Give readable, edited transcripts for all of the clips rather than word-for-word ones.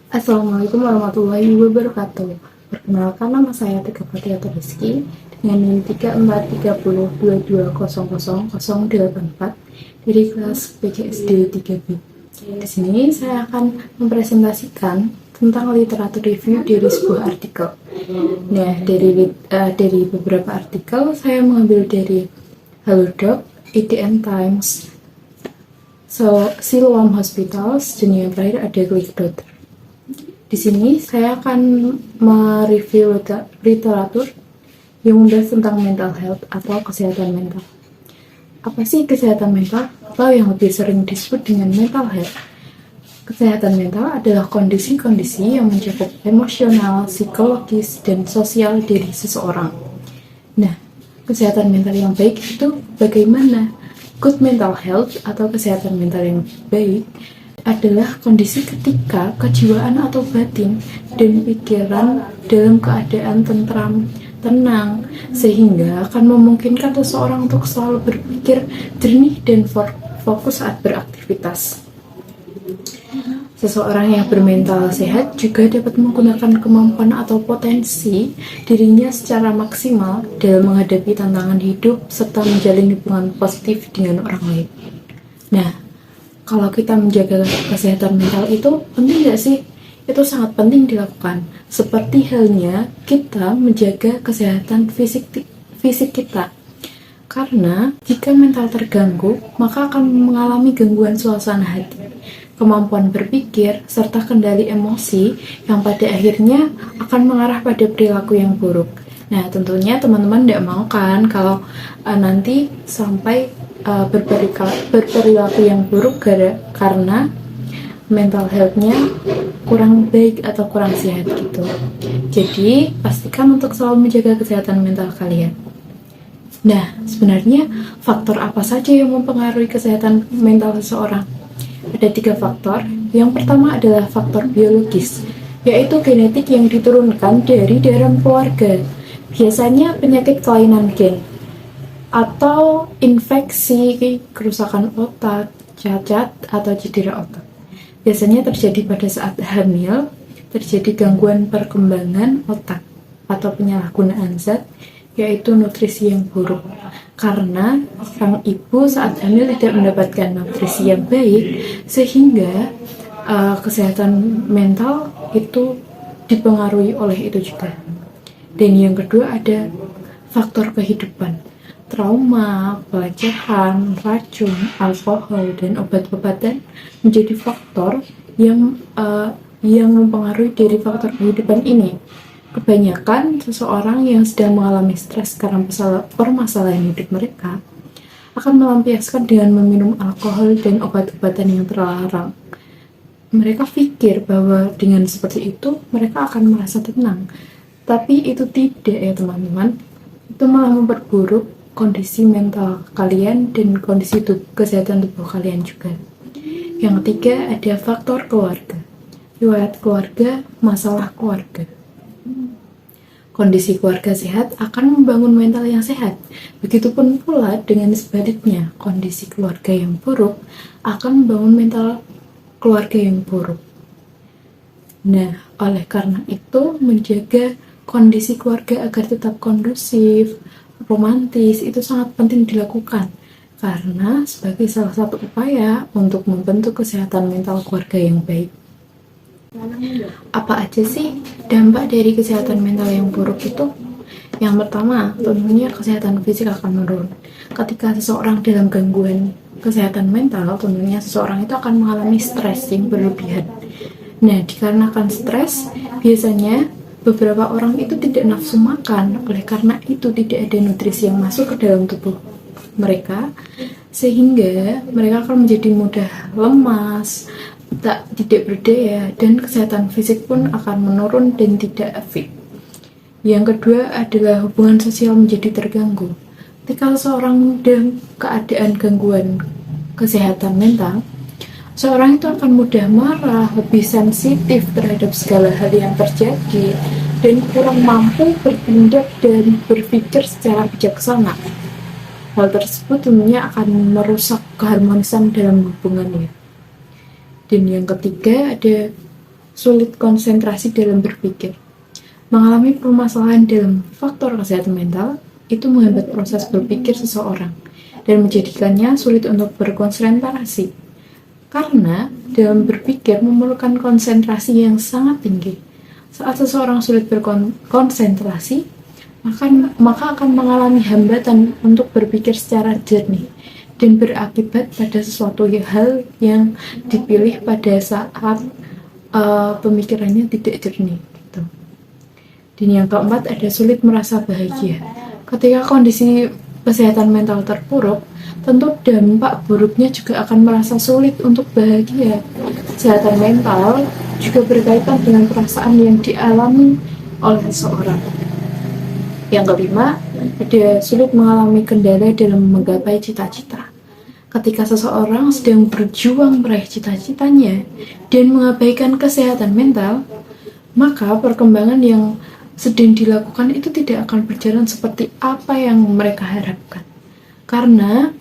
Assalamualaikum warahmatullahi wabarakatuh. Perkenalkan, nama saya Tika Fatriata Rizky dengan NIM 343022000084 dari kelas PGSD 3B. Di sini saya akan mempresentasikan tentang literatur review dari sebuah artikel. Nah, dari beberapa artikel saya mengambil dari Halodoc, EDN Times, Siloam Hospitals, dan yang terakhir ada Clickdot. Di sini saya akan mereview literatur yang membahas tentang mental health atau kesehatan mental. Apa sih kesehatan mental atau yang lebih sering disebut dengan mental health? Kesehatan mental adalah kondisi-kondisi yang mencakup emosional, psikologis, dan sosial dari seseorang. Nah, kesehatan mental yang baik itu bagaimana? Good mental health atau kesehatan mental yang baik adalah kondisi ketika kejiwaan atau batin dan pikiran dalam keadaan tenang, sehingga akan memungkinkan seseorang untuk selalu berpikir jernih dan fokus saat beraktivitas. Seseorang yang bermental sehat juga dapat menggunakan kemampuan atau potensi dirinya secara maksimal dalam menghadapi tantangan hidup serta menjalin hubungan positif dengan orang lain. Nah, kalau kita menjaga kesehatan mental itu penting nggak sih? Itu sangat penting dilakukan. Seperti halnya kita menjaga kesehatan fisik kita. Karena jika mental terganggu, maka akan mengalami gangguan suasana hati, kemampuan berpikir, serta kendali emosi yang pada akhirnya akan mengarah pada perilaku yang buruk. Nah, tentunya teman-teman tidak mau kan kalau nanti sampai berperilaku yang buruk karena mental health-nya kurang baik atau kurang sehat gitu. Jadi, pastikan untuk selalu menjaga kesehatan mental kalian. Nah, sebenarnya faktor apa saja yang mempengaruhi kesehatan mental seseorang? Ada 3 faktor. Yang pertama adalah faktor biologis, yaitu genetik yang diturunkan dari dalam keluarga. Biasanya penyakit kelainan gen atau infeksi, kerusakan otak, cacat, atau cedera otak. Biasanya terjadi pada saat hamil, terjadi gangguan perkembangan otak atau penyalahgunaan zat, yaitu nutrisi yang buruk. Karena sang ibu saat hamil tidak mendapatkan nutrisi yang baik, sehingga kesehatan mental itu dipengaruhi oleh itu juga. Dan yang kedua ada faktor kehidupan. Trauma, pelecehan, racun, alkohol, dan obat-obatan menjadi faktor yang mempengaruhi dari faktor kehidupan ini. Kebanyakan seseorang yang sedang mengalami stres karena permasalahan hidup mereka akan melampiaskan dengan meminum alkohol dan obat-obatan yang terlarang. Mereka pikir bahwa dengan seperti itu mereka akan merasa tenang, tapi itu tidak ya teman-teman. Itu malah memperburuk kondisi mental kalian dan kondisi kesehatan tubuh kalian juga. Yang ketiga ada faktor keluarga. Riwayat keluarga, masalah keluarga. Kondisi keluarga sehat akan membangun mental yang sehat. Begitupun pula dengan sebaliknya, kondisi keluarga yang buruk akan membangun mental keluarga yang buruk. Nah, oleh karena itu menjaga kondisi keluarga agar tetap kondusif, romantis itu sangat penting dilakukan karena sebagai salah satu upaya untuk membentuk kesehatan mental keluarga yang baik. Apa aja sih dampak dari kesehatan mental yang buruk itu? Yang pertama, tentunya kesehatan fisik akan menurun. Ketika seseorang dalam gangguan kesehatan mental, tentunya seseorang itu akan mengalami stres yang berlebihan. Nah, dikarenakan stres, biasanya beberapa orang itu tidak nafsu makan, oleh karena itu tidak ada nutrisi yang masuk ke dalam tubuh mereka, sehingga mereka akan menjadi mudah lemas, tidak berdaya, dan kesehatan fisik pun akan menurun dan tidak fit. Yang kedua adalah hubungan sosial menjadi terganggu. Ketika seorang dalam keadaan gangguan kesehatan mental, seorang itu akan mudah marah, lebih sensitif terhadap segala hal yang terjadi, dan kurang mampu bertindak dan berpikir secara bijaksana. Hal tersebut tentunya akan merusak keharmonisan dalam hubungannya. Dan yang ketiga ada sulit konsentrasi dalam berpikir. Mengalami permasalahan dalam faktor kesehatan mental itu menghambat proses berpikir seseorang dan menjadikannya sulit untuk berkonsentrasi. Karena dalam berpikir memerlukan konsentrasi yang sangat tinggi. Saat seseorang sulit berkonsentrasi, maka akan mengalami hambatan untuk berpikir secara jernih dan berakibat pada sesuatu hal yang dipilih pada saat pemikirannya tidak jernih gitu. Dan yang keempat ada sulit merasa bahagia. Ketika kondisi kesehatan mental terpuruk, tentu dampak buruknya juga akan merasa sulit untuk bahagia. Kesehatan mental juga berkaitan dengan perasaan yang dialami oleh seseorang. Yang kelima, ada sulit mengalami kendala dalam menggapai cita-cita. Ketika seseorang sedang berjuang meraih cita-citanya dan mengabaikan kesehatan mental, maka perkembangan yang sedang dilakukan itu tidak akan berjalan seperti apa yang mereka harapkan. Karena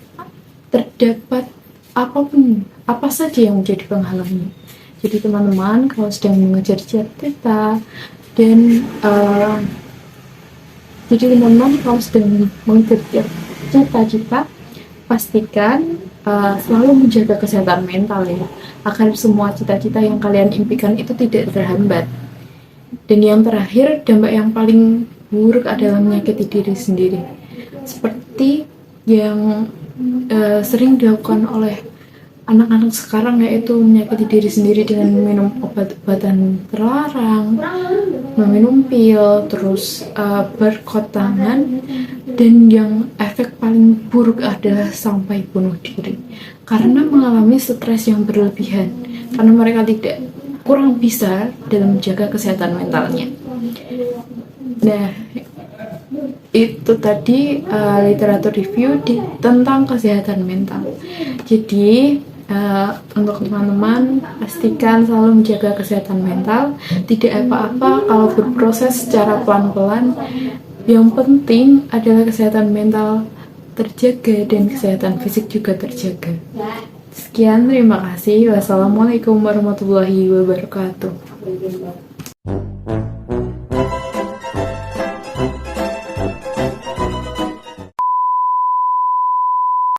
terdapat apa saja yang menjadi penghalangnya. Jadi teman-teman, kalau sedang mengejar cita-cita dan kalau sedang mengejar cita-cita, pastikan selalu menjaga kesehatan mental ya, agar semua cita-cita yang kalian impikan itu tidak terhambat. Dan yang terakhir, dampak yang paling buruk adalah menyakiti diri sendiri, seperti yang sering dilakukan oleh anak-anak sekarang, yaitu menyakiti diri sendiri dengan meminum obat-obatan terlarang, meminum pil, terus berkotangan, dan yang efek paling buruk adalah sampai bunuh diri karena mengalami stres yang berlebihan, karena mereka kurang bisa dalam menjaga kesehatan mentalnya. Nah, itu tadi literatur review tentang kesehatan mental. Jadi untuk teman-teman, pastikan selalu menjaga kesehatan mental. Tidak apa-apa kalau berproses secara pelan-pelan. Yang penting adalah kesehatan mental terjaga dan kesehatan fisik juga terjaga. Sekian, terima kasih. Wassalamualaikum warahmatullahi wabarakatuh.